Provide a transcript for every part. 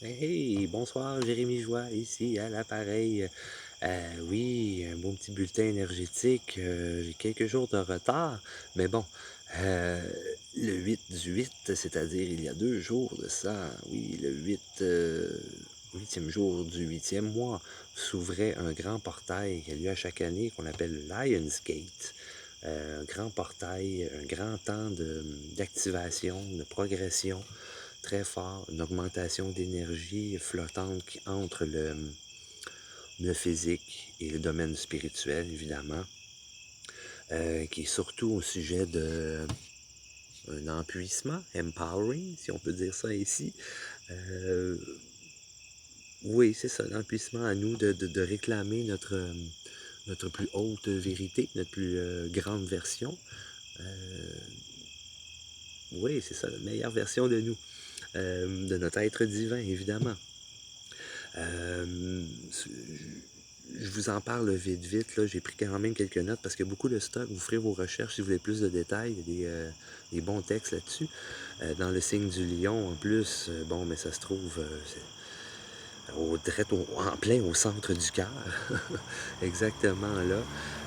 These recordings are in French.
Hey, bonsoir, Jérémy Joie, ici à l'appareil. Oui, un bon petit bulletin énergétique. J'ai quelques jours de retard, mais bon, euh, le 8 du 8, c'est-à-dire il y a 2 jours de ça, oui, le 8e jour du 8e mois, s'ouvrait un grand portail qui a lieu à chaque année qu'on appelle le Lionsgate. Un grand portail, un grand temps d'activation, de progression très fort, une augmentation d'énergie flottante entre le physique et le domaine spirituel, évidemment, qui est surtout au sujet de un empuissement, empowering, si on peut dire ça ici. Euh, oui, c'est ça, l'empuissement à nous de réclamer notre plus haute vérité, notre plus grande version. Euh, oui, c'est ça, la meilleure version de nous, de notre être divin, évidemment. Euh, je vous en parle vite, vite. Là. J'ai pris quand même quelques notes parce que beaucoup de stock. Vous ferez vos recherches si vous voulez plus de détails. Il y a des bons textes là-dessus. Dans le signe du lion, en plus, bon, mais ça se trouve en plein au centre du cœur. Exactement là.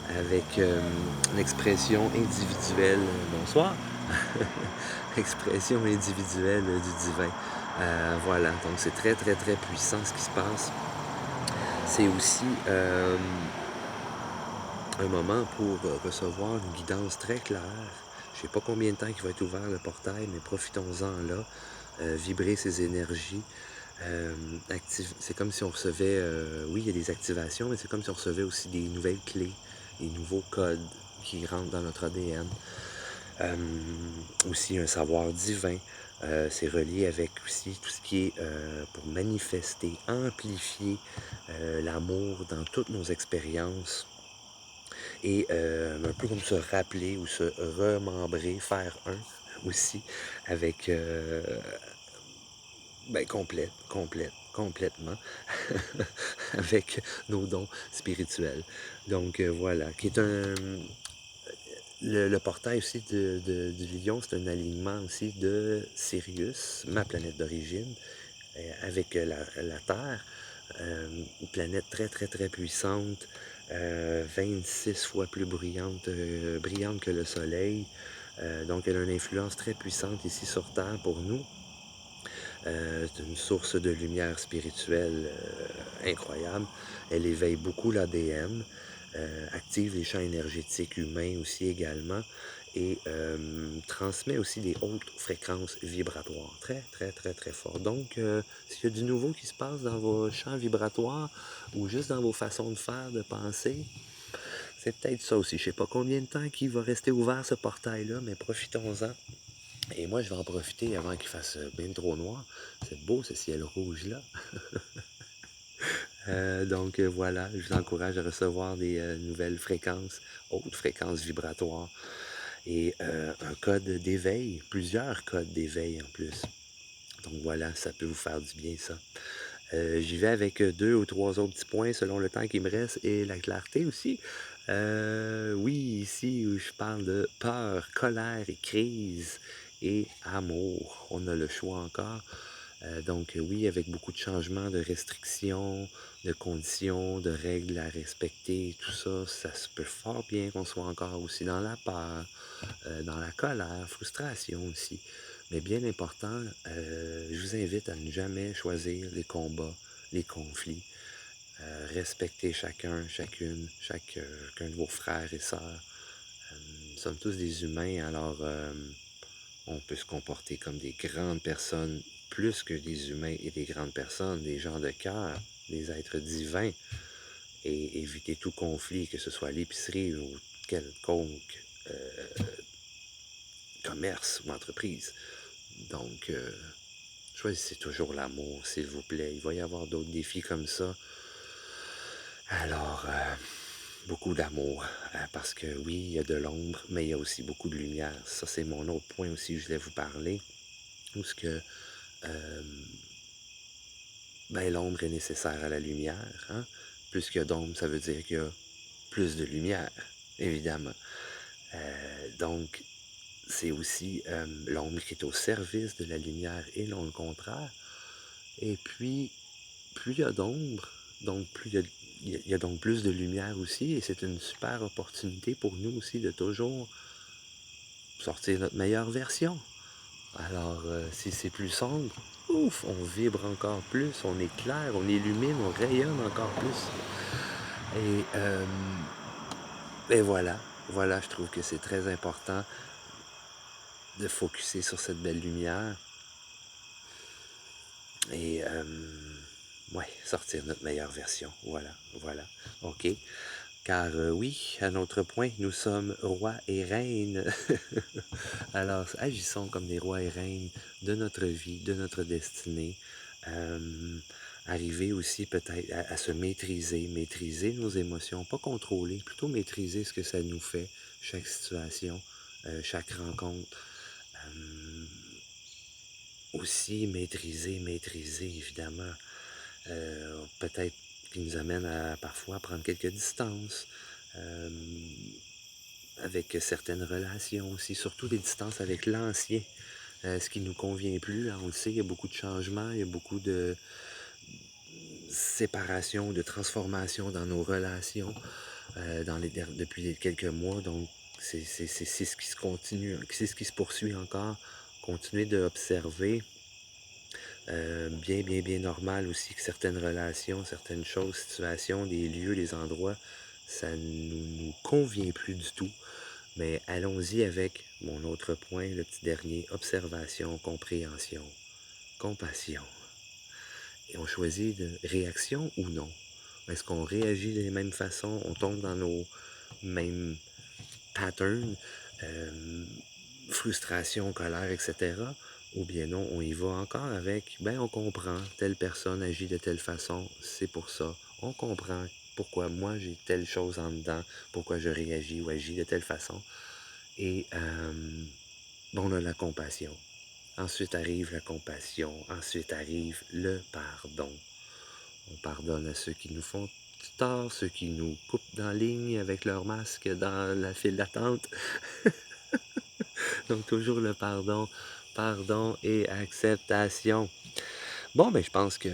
Avec une expression individuelle. Bonsoir. Expression individuelle du divin. Voilà. Donc, c'est très, très, très puissant ce qui se passe. C'est aussi un moment pour recevoir une guidance très claire. Je ne sais pas combien de temps il va être ouvert le portail, mais profitons-en là. Vibrer ces énergies. C'est comme si on recevait, oui, il y a des activations, mais c'est comme si on recevait aussi des nouvelles clés, des nouveaux codes qui rentrent dans notre ADN. Euh, Aussi un savoir divin. C'est relié avec aussi tout ce qui est pour manifester, amplifier l'amour dans toutes nos expériences et un peu comme se rappeler ou se remembrer, faire un aussi avec complètement avec nos dons spirituels. Donc voilà, qui est le portail aussi du lion, c'est un alignement aussi de Sirius, ma planète d'origine, avec la Terre, une planète très très très puissante, 26 fois plus brillante que le Soleil. Donc elle a une influence très puissante ici sur Terre pour nous. C'est une source de lumière spirituelle incroyable. Elle éveille beaucoup l'ADN, active les champs énergétiques humains aussi également et transmet aussi des hautes fréquences vibratoires. Très, très, très, très fort. Donc, s'il y a du nouveau qui se passe dans vos champs vibratoires ou juste dans vos façons de faire, de penser, c'est peut-être ça aussi. Je ne sais pas combien de temps il va rester ouvert ce portail-là, mais profitons-en. Et moi, je vais en profiter avant qu'il fasse bien trop noir. C'est beau ce ciel rouge-là. Donc voilà, je vous encourage à recevoir des nouvelles fréquences, hautes fréquences vibratoires et un code d'éveil, plusieurs codes d'éveil en plus. Donc voilà, ça peut vous faire du bien ça. J'y vais avec 2 ou 3 autres petits points selon le temps qui me reste et la clarté aussi. Oui, ici où je parle de peur, colère et crise et amour. On a le choix encore. Donc oui, avec beaucoup de changements, de restrictions, de conditions, de règles à respecter, tout ça, ça se peut fort bien qu'on soit encore aussi dans la peur, dans la colère, frustration aussi. Mais bien important, je vous invite à ne jamais choisir les combats, les conflits. Respecter chacun, chacune, chacun de vos frères et sœurs. Nous sommes tous des humains, alors on peut se comporter comme des grandes personnes, plus que des humains et des grandes personnes, des gens de cœur, des êtres divins, et éviter tout conflit, que ce soit à l'épicerie ou quelconque commerce ou entreprise. Donc, choisissez toujours l'amour, s'il vous plaît. Il va y avoir d'autres défis comme ça. Alors, beaucoup d'amour, parce que oui, il y a de l'ombre, mais il y a aussi beaucoup de lumière. Ça, c'est mon autre point aussi que je voulais vous parler. Où ce que l'ombre est nécessaire à la lumière. Hein? Plus qu'il y a d'ombre, ça veut dire qu'il y a plus de lumière, évidemment. Donc, c'est aussi l'ombre qui est au service de la lumière et non le contraire. Et puis, plus il y a d'ombre, donc plus il y a donc plus de lumière aussi, et c'est une super opportunité pour nous aussi de toujours sortir notre meilleure version. Alors, si c'est plus sombre, ouf, on vibre encore plus, on éclaire, on illumine, on rayonne encore plus. Et, euh, et voilà, voilà, je trouve que c'est très important de focuser sur cette belle lumière et, ouais, sortir notre meilleure version. Voilà, voilà. OK. Car oui, à notre point, nous sommes rois et reines. Alors, agissons comme des rois et reines de notre vie, de notre destinée. Euh, Arriver aussi peut-être à se maîtriser, maîtriser nos émotions, pas contrôler, plutôt maîtriser ce que ça nous fait, chaque situation, chaque rencontre. Euh, Aussi maîtriser évidemment, peut-être qui nous amène à parfois prendre quelques distances. Euh, Avec certaines relations aussi, surtout des distances avec l'ancien, ce qui ne nous convient plus. Hein, on le sait, il y a beaucoup de changements, il y a beaucoup de séparation, de transformation dans nos relations depuis quelques mois. Donc, c'est ce qui se continue, c'est ce qui se poursuit encore. Continuer d'observer, bien normal aussi que certaines relations, certaines choses, situations, des lieux, des endroits, ça ne nous convient plus du tout. Mais allons-y avec mon autre point, le petit dernier, observation, compréhension, compassion. Et on choisit de réaction ou non. Est-ce qu'on réagit de la même façon, on tombe dans nos mêmes patterns, euh, frustration, colère, etc. Ou bien non, on y va encore avec, ben on comprend, telle personne agit de telle façon, c'est pour ça. On comprend pourquoi moi j'ai telle chose en dedans, pourquoi je réagis ou agis de telle façon. Et bon, on a la compassion. Ensuite arrive la compassion. Ensuite arrive le pardon. On pardonne à ceux qui nous font du tort, ceux qui nous coupent dans la ligne avec leur masque dans la file d'attente. Donc toujours le pardon, pardon et acceptation. Bon, ben je pense que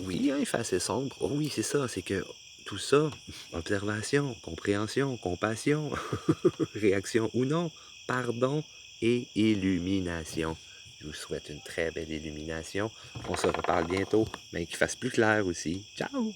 oui, hein, il fait assez sombre. Oh, oui, c'est ça, c'est que tout ça, observation, compréhension, compassion, réaction ou non, pardon et illumination. Je vous souhaite une très belle illumination. On se reparle bientôt, mais qu'il fasse plus clair aussi. Ciao!